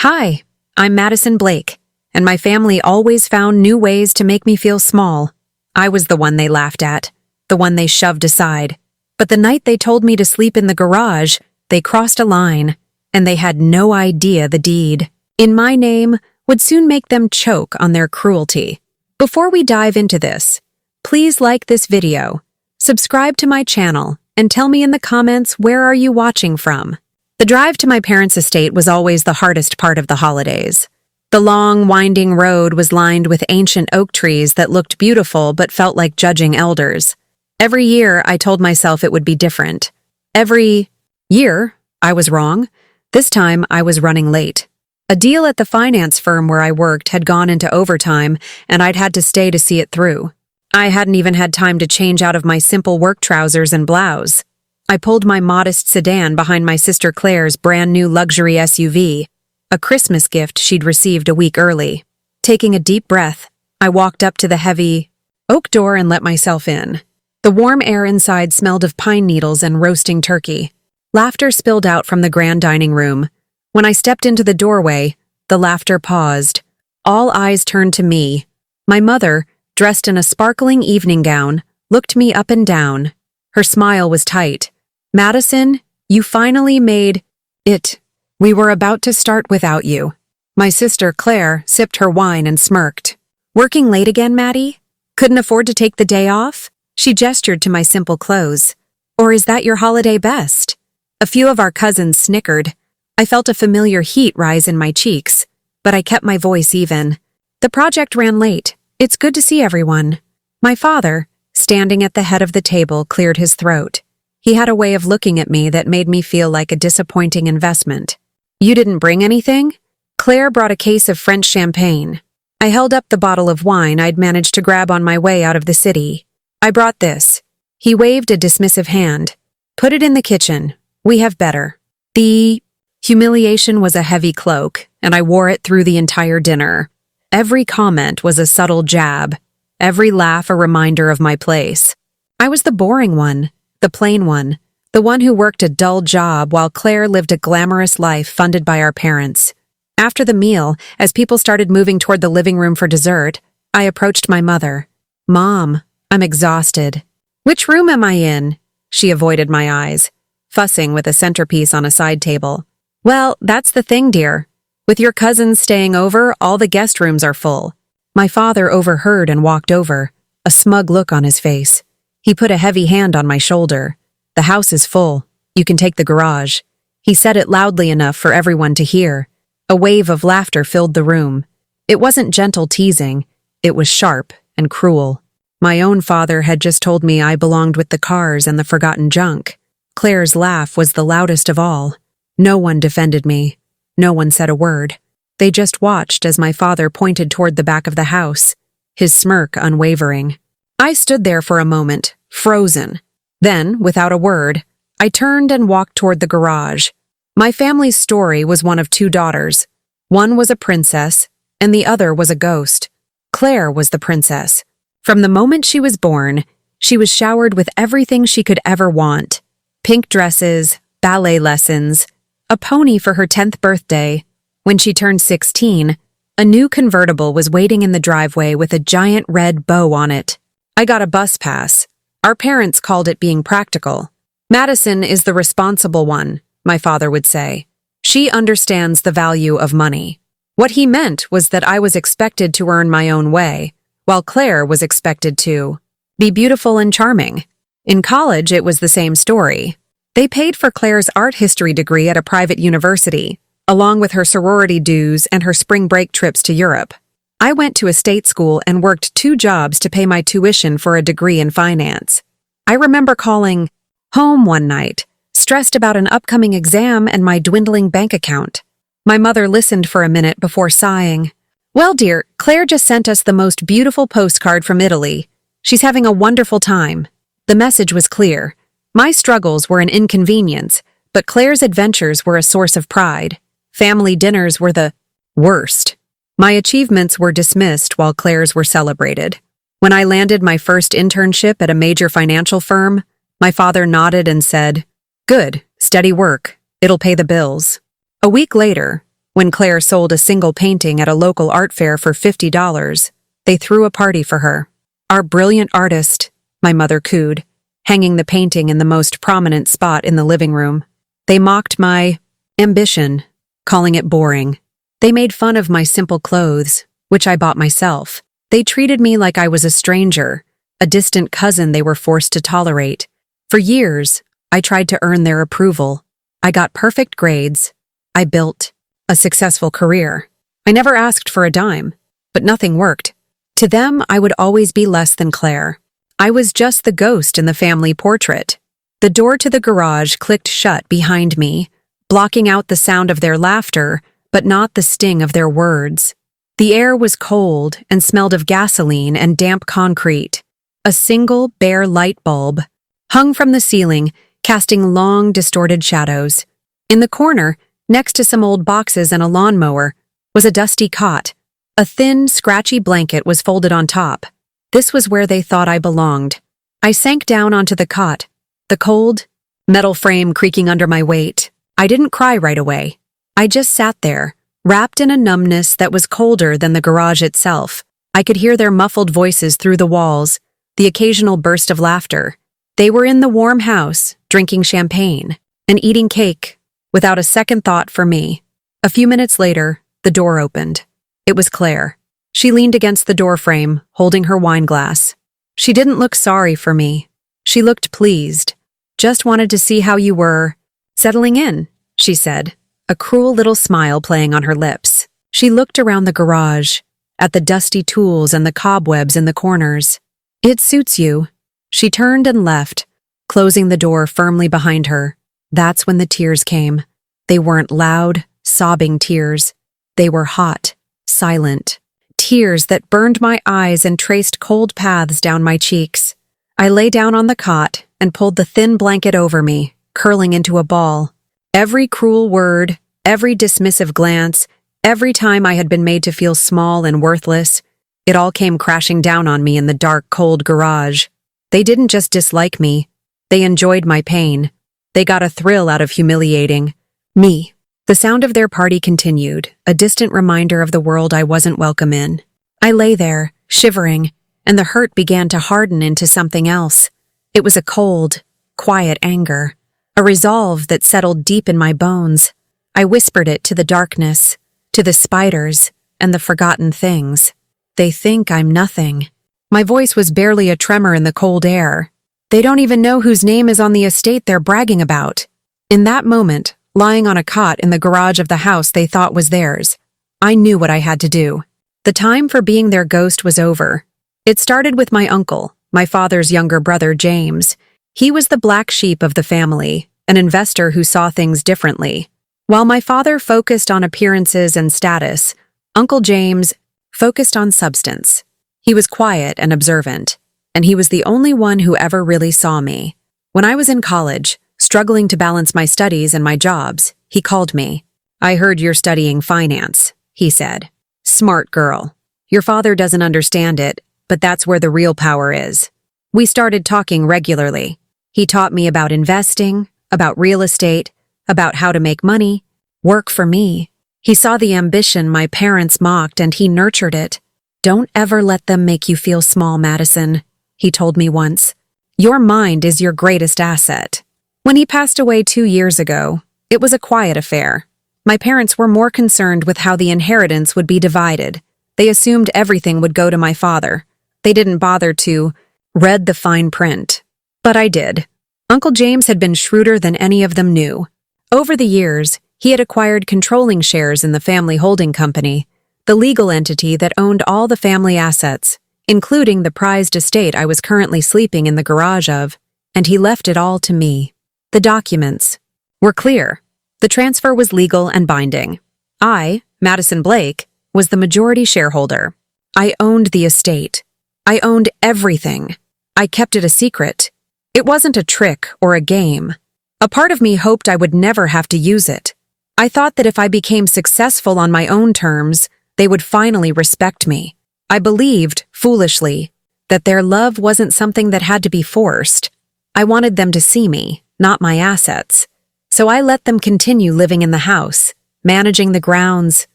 Hi, I'm Madison Blake, and my family always found new ways to make me feel small. I was the one they laughed at, the one they shoved aside. But the night they told me to sleep in the garage, they crossed a line, and they had no idea the deed, in my name, would soon make them choke on their cruelty. Before we dive into this, please like this video, subscribe to my channel, and tell me in the comments where are you watching from. The drive to my parents' estate was always the hardest part of the holidays. The long, winding road was lined with ancient oak trees that looked beautiful but felt like judging elders. Every year, I told myself it would be different. Every year, I was wrong. This time, I was running late. A deal at the finance firm where I worked had gone into overtime, and I'd had to stay to see it through. I hadn't even had time to change out of my simple work trousers and blouse. I pulled my modest sedan behind my sister Claire's brand new luxury SUV, a Christmas gift she'd received a week early. Taking a deep breath, I walked up to the heavy oak door and let myself in. The warm air inside smelled of pine needles and roasting turkey. Laughter spilled out from the grand dining room. When I stepped into the doorway, the laughter paused. All eyes turned to me. My mother, dressed in a sparkling evening gown, looked me up and down. Her smile was tight. "Madison, you finally made it. We were about to start without you." My sister, Claire, sipped her wine and smirked. "Working late again, Maddie? Couldn't afford to take the day off?" She gestured to my simple clothes. "Or is that your holiday best?" A few of our cousins snickered. I felt a familiar heat rise in my cheeks, but I kept my voice even. "The project ran late. It's good to see everyone." My father, standing at the head of the table, cleared his throat. He had a way of looking at me that made me feel like a disappointing investment. "You didn't bring anything?" Claire brought a case of French champagne. I held up the bottle of wine I'd managed to grab on my way out of the city. "I brought this." He waved a dismissive hand. "Put it in the kitchen. We have better." The humiliation was a heavy cloak, and I wore it through the entire dinner. Every comment was a subtle jab, every laugh a reminder of my place. I was the boring one, the plain one, the one who worked a dull job while Claire lived a glamorous life funded by our parents. After the meal, as people started moving toward the living room for dessert, I approached my mother. "Mom, I'm exhausted." "Which room am I in?" She avoided my eyes, fussing with a centerpiece on a side table. "Well, that's the thing, dear. With your cousins staying over, all the guest rooms are full." My father overheard and walked over, a smug look on his face. He put a heavy hand on my shoulder. "The house is full. You can take the garage." He said it loudly enough for everyone to hear. A wave of laughter filled the room. It wasn't gentle teasing. It was sharp and cruel. My own father had just told me I belonged with the cars and the forgotten junk. Claire's laugh was the loudest of all. No one defended me. No one said a word. They just watched as my father pointed toward the back of the house, his smirk unwavering. I stood there for a moment, frozen. Then, without a word, I turned and walked toward the garage. My family's story was one of two daughters. One was a princess, and the other was a ghost. Claire was the princess. From the moment she was born, she was showered with everything she could ever want. Pink dresses, ballet lessons, a pony for her 10th birthday. When she turned 16, a new convertible was waiting in the driveway with a giant red bow on it. I got a bus pass. Our parents called it being practical. "Madison is the responsible one," my father would say. "She understands the value of money." What he meant was that I was expected to earn my own way, while Claire was expected to be beautiful and charming. In college, it was the same story. They paid for Claire's art history degree at a private university, along with her sorority dues and her spring break trips to Europe. I went to a state school and worked 2 jobs to pay my tuition for a degree in finance. I remember calling home one night, stressed about an upcoming exam and my dwindling bank account. My mother listened for a minute before sighing. "Well, dear, Claire just sent us the most beautiful postcard from Italy. She's having a wonderful time." The message was clear. My struggles were an inconvenience, but Claire's adventures were a source of pride. Family dinners were the worst. My achievements were dismissed while Claire's were celebrated. When I landed my first internship at a major financial firm, my father nodded and said, "Good, steady work. It'll pay the bills." A week later, When Claire sold a single painting at a local art fair for $50, they threw a party for her. "Our brilliant artist," my mother cooed, hanging the painting in the most prominent spot in the living room. They mocked my ambition, calling it boring. They made fun of my simple clothes, which I bought myself. They treated me like I was a stranger, a distant cousin they were forced to tolerate. For years, I tried to earn their approval. I got perfect grades. I built a successful career. I never asked for a dime, but nothing worked. To them, I would always be less than Claire. I was just the ghost in the family portrait. The door to the garage clicked shut behind me, blocking out the sound of their laughter, but not the sting of their words. The air was cold and smelled of gasoline and damp concrete. A single bare light bulb hung from the ceiling, casting long, distorted shadows. In the corner, next to some old boxes and a lawnmower, was a dusty cot. A thin, scratchy blanket was folded on top. This was where they thought I belonged. I sank down onto the cot, the cold, metal frame creaking under my weight. I didn't cry right away. I just sat there, wrapped in a numbness that was colder than the garage itself. I could hear their muffled voices through the walls, the occasional burst of laughter. They were in the warm house, drinking champagne and eating cake, without a second thought for me. A few minutes later, the door opened. It was Claire. She leaned against the doorframe, holding her wine glass. She didn't look sorry for me. She looked pleased. "Just wanted to see how you were settling in," she said, a cruel little smile playing on her lips. She looked around the garage, at the dusty tools and the cobwebs in the corners. "It suits you." She turned and left, closing the door firmly behind her. That's when the tears came. They weren't loud, sobbing tears. They were hot, silent. Tears that burned my eyes and traced cold paths down my cheeks. I lay down on the cot and pulled the thin blanket over me, curling into a ball. Every cruel word, every dismissive glance, every time I had been made to feel small and worthless, it all came crashing down on me in the dark, cold garage. They didn't just dislike me. They enjoyed my pain. They got a thrill out of humiliating me. The sound of their party continued, a distant reminder of the world I wasn't welcome in. I lay there, shivering, and the hurt began to harden into something else. It was a cold, quiet anger, a resolve that settled deep in my bones. I whispered it to the darkness, to the spiders, and the forgotten things. "They think I'm nothing." My voice was barely a tremor in the cold air. "They don't even know whose name is on the estate they're bragging about." In that moment, lying on a cot in the garage of the house they thought was theirs, I knew what I had to do. The time for being their ghost was over. It started with my uncle, my father's younger brother, James. He was the black sheep of the family, an investor who saw things differently. While my father focused on appearances and status, Uncle James focused on substance. He was quiet and observant, and he was the only one who ever really saw me. When I was in college, struggling to balance my studies and my jobs, he called me. "I heard you're studying finance," he said. "Smart girl. Your father doesn't understand it, but that's where the real power is." We started talking regularly. He taught me about investing, about real estate, about how to make money, work for me. He saw the ambition my parents mocked and he nurtured it. "Don't ever let them make you feel small, Madison," he told me once. "Your mind is your greatest asset." When he passed away 2 years ago, it was a quiet affair. My parents were more concerned with how the inheritance would be divided. They assumed everything would go to my father. They didn't bother to read the fine print. But I did. Uncle James had been shrewder than any of them knew. Over the years, he had acquired controlling shares in the family holding company, the legal entity that owned all the family assets, including the prized estate I was currently sleeping in the garage of, and he left it all to me. The documents were clear. The transfer was legal and binding. I, Madison Blake, was the majority shareholder. I owned the estate. I owned everything. I kept it a secret. It wasn't a trick or a game. A part of me hoped I would never have to use it. I thought that if I became successful on my own terms, they would finally respect me. I believed, foolishly, that their love wasn't something that had to be forced. I wanted them to see me, not my assets. So I let them continue living in the house, managing the grounds,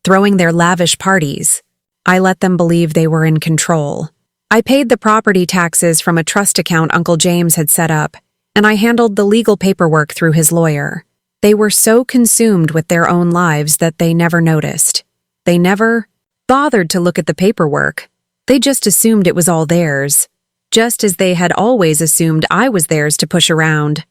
throwing their lavish parties. I let them believe they were in control. I paid the property taxes from a trust account Uncle James had set up, and I handled the legal paperwork through his lawyer. They were so consumed with their own lives that they never noticed. They never bothered to look at the paperwork. They just assumed it was all theirs, just as they had always assumed I was theirs to push around.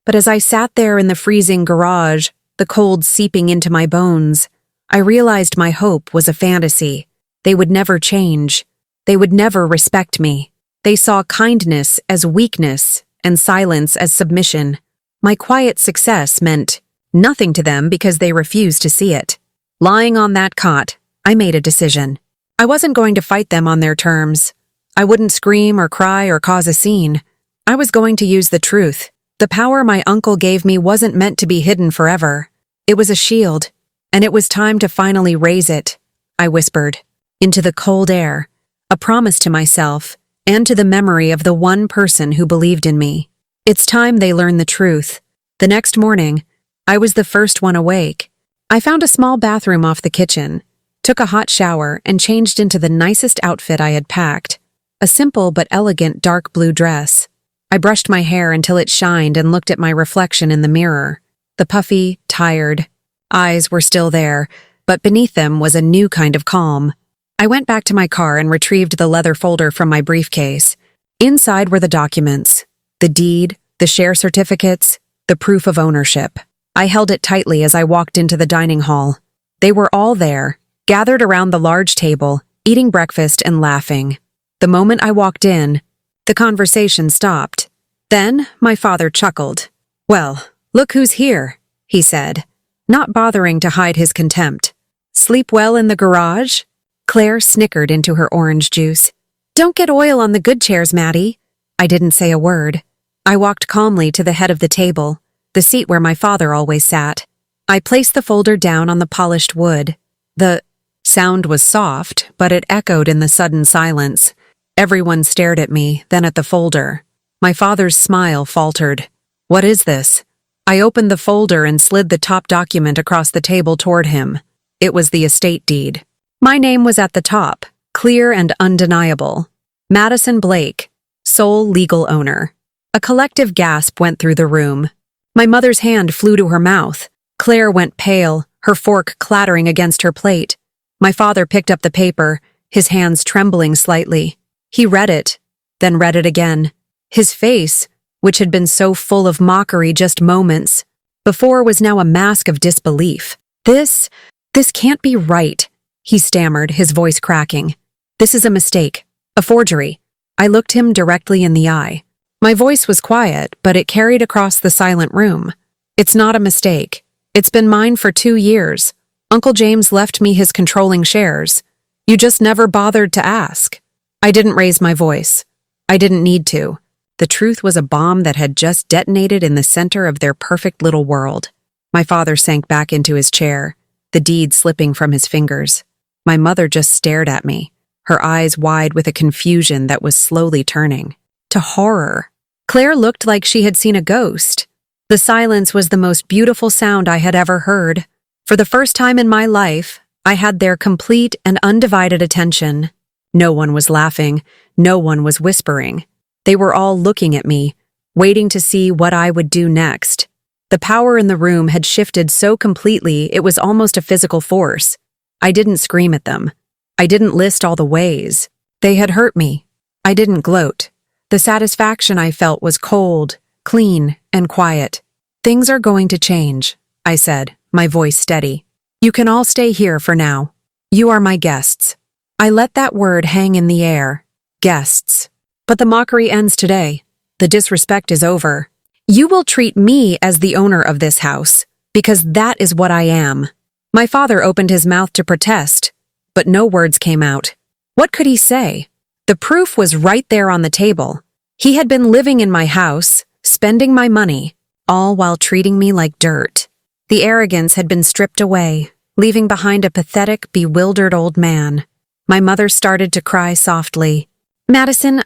But as I sat there in the freezing garage, the cold seeping into my bones, I realized my hope was a fantasy. They would never change. They would never respect me. They saw kindness as weakness and silence as submission. My quiet success meant nothing to them because they refused to see it. Lying on that cot, I made a decision. I wasn't going to fight them on their terms. I wouldn't scream or cry or cause a scene. I was going to use the truth. The power my uncle gave me wasn't meant to be hidden forever. It was a shield, and it was time to finally raise it, I whispered, into the cold air, a promise to myself and to the memory of the one person who believed in me. It's time they learn the truth. The next morning, I was the first one awake. I found a small bathroom off the kitchen, took a hot shower, and changed into the nicest outfit I had packed, a simple but elegant dark blue dress. I brushed my hair until it shined and looked at my reflection in the mirror. The puffy, tired eyes were still there, but beneath them was a new kind of calm. I went back to my car and retrieved the leather folder from my briefcase. Inside were the documents, the deed, the share certificates, the proof of ownership. I held it tightly as I walked into the dining hall. They were all there, gathered around the large table, eating breakfast and laughing. The moment I walked in, the conversation stopped. Then my father chuckled. "Well, look who's here," he said, not bothering to hide his contempt. "Sleep well in the garage?" Claire snickered into her orange juice. "Don't get oil on the good chairs, Maddie." I didn't say a word. I walked calmly to the head of the table, the seat where my father always sat. I placed the folder down on the polished wood. The sound was soft, but it echoed in the sudden silence. Everyone stared at me, then at the folder. My father's smile faltered. "What is this?" I opened the folder and slid the top document across the table toward him. It was the estate deed. My name was at the top, clear and undeniable. Madison Blake, sole legal owner. A collective gasp went through the room. My mother's hand flew to her mouth. Claire went pale, her fork clattering against her plate. My father picked up the paper, his hands trembling slightly. He read it, then read it again. His face, which had been so full of mockery just moments before, was now a mask of disbelief. This can't be right," he stammered, his voice cracking. "This is a mistake, a forgery." I looked him directly in the eye. My voice was quiet, but it carried across the silent room. "It's not a mistake. It's been mine for 2 years. Uncle James left me his controlling shares. You just never bothered to ask." I didn't raise my voice. I didn't need to. The truth was a bomb that had just detonated in the center of their perfect little world. My father sank back into his chair, the deed slipping from his fingers. My mother just stared at me, her eyes wide with a confusion that was slowly turning to horror. Claire looked like she had seen a ghost. The silence was the most beautiful sound I had ever heard. For the first time in my life, I had their complete and undivided attention. No one was laughing, no one was whispering. They were all looking at me, waiting to see what I would do next. The power in the room had shifted so completely it was almost a physical force. I didn't scream at them. I didn't list all the ways they had hurt me. I didn't gloat. The satisfaction I felt was cold, clean, and quiet. "Things are going to change," I said, my voice steady. "You can all stay here for now. You are my guests." I let that word hang in the air. Guests. But the mockery ends today. The disrespect is over. You will treat me as the owner of this house, because that is what I am. My father opened his mouth to protest, but no words came out. What could he say? The proof was right there on the table. He had been living in my house, spending my money, all while treating me like dirt. The arrogance had been stripped away, leaving behind a pathetic, bewildered old man. My mother started to cry softly. "Madison,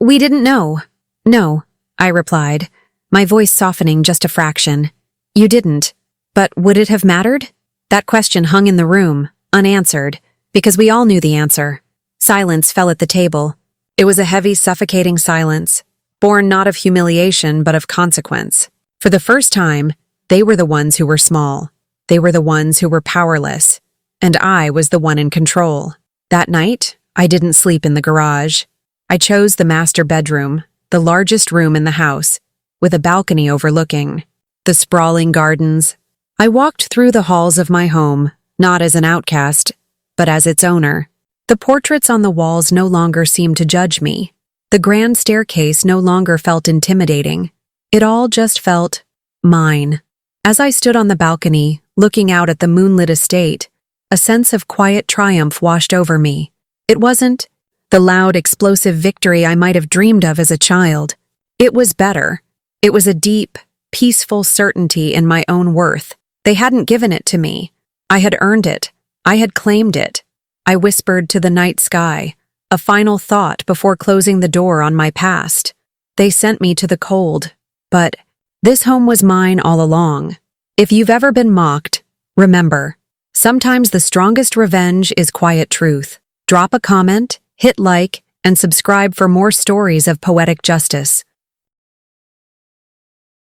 we didn't know." "No," I replied, my voice softening just a fraction. "You didn't. But would it have mattered? That question hung in the room, unanswered, because we all knew the answer. Silence fell at the table. It was a heavy, suffocating silence, born not of humiliation but of consequence. For the first time, they were the ones who were small. They were the ones who were powerless. And I was the one in control. That night, I didn't sleep in the garage. I chose the master bedroom, the largest room in the house, with a balcony overlooking the sprawling gardens. I walked through the halls of my home, not as an outcast, but as its owner. The portraits on the walls no longer seemed to judge me. The grand staircase no longer felt intimidating. It all just felt mine. As I stood on the balcony, looking out at the moonlit estate, a sense of quiet triumph washed over me. It wasn't the loud, explosive victory I might have dreamed of as a child. It was better. It was a deep, peaceful certainty in my own worth. They hadn't given it to me. I had earned it. I had claimed it. I whispered to the night sky, a final thought before closing the door on my past. They sent me to the cold, but this home was mine all along. If you've ever been mocked, remember, sometimes the strongest revenge is quiet truth. Drop a comment, hit like, and subscribe for more stories of poetic justice.